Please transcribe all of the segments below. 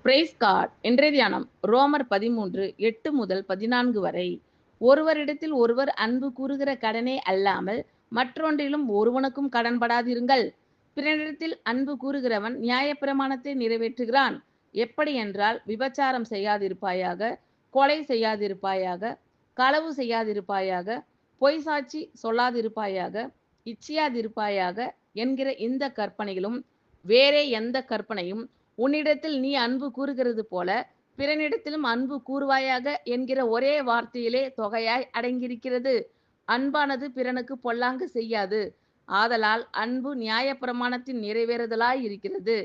Price card. இன்றைய தியானம் ரோமர் 13:8 முதல் 14 வரை. ஒருவரிடத்தில் ஒருவர் அன்பு கூறுகிற கடனே அல்லாமல் மற்றொன்றிலும் ஒருவனுக்கும் கடன்படாதிருங்கள். பிறனிடத்தில் அன்பு கூறுகிறவன் நியாயப்பிரமாணத்தை நிறைவேற்றுகிறான். எப்படி என்றால், விபச்சாரம் செய்யாதிருப்பாயாக, கொலை செய்யாதிருப்பாயாக, களவு செய்யாதிருப்பாயாக, பொய் சாட்சி சொல்லாதிருப்பாயாக, இச்சியாதிருப்பாயாக என்கிற இந்த கற்பனைகளும் வேறே எந்த கற்பனையும் உன்னிடத்தில் நீ அன்பு கூறுகிறது போல பிறனிடத்திலும் அன்பு கூறுவாயாக என்கிற ஒரே வார்த்தையிலே தொகையாய் அடங்கியிருக்கிறது. அன்பானது பிறனுக்கு பொல்லாங்கு செய்யாது. ஆதலால் அன்பு நியாயப்பிரமாணத்தின் நிறைவேறுதலாய் இருக்கிறது.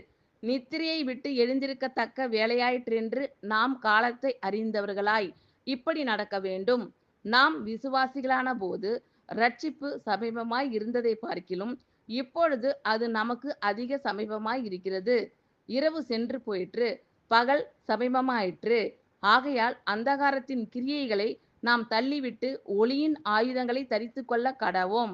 நித்திரையை விட்டு எழுந்திருக்கத்தக்க வேலையாயிற்றென்று நாம் காலத்தை அறிந்தவர்களாய் இப்படி நடக்க வேண்டும். நாம் விசுவாசிகளான போது இரட்சிப்பு சமீபமாய் இருந்ததை பார்க்கிலும் இப்பொழுது அது நமக்கு அதிக சமீபமாய் இருக்கிறது. இரவு சென்று போயிற்று, பகல் சமீபமாயிற்று. ஆகையால் அந்தகாரத்தின் கிரியைகளை நாம் தள்ளிவிட்டு ஒளியின் ஆயுதங்களை தரித்து கொள்ள கடவோம்.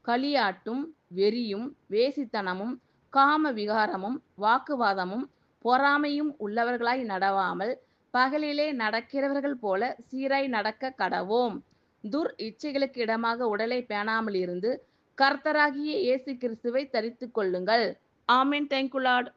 களியாட்டும் வெறியும் வேசித்தனமும் காம விகாரமும் வாக்குவாதமும் பொறாமையும் உள்ளவர்களாய் நடவாமல் பகலிலே நடக்கிறவர்கள் போல சீராய் நடக்க கடவோம். துர் இச்சைகளுக்கு இடமாக உடலை பேணாமல் இருந்து கர்த்தராகிய இயேசு கிறிஸ்துவை தரித்து கொள்ளுங்கள். ஆமென். Thank you Lord.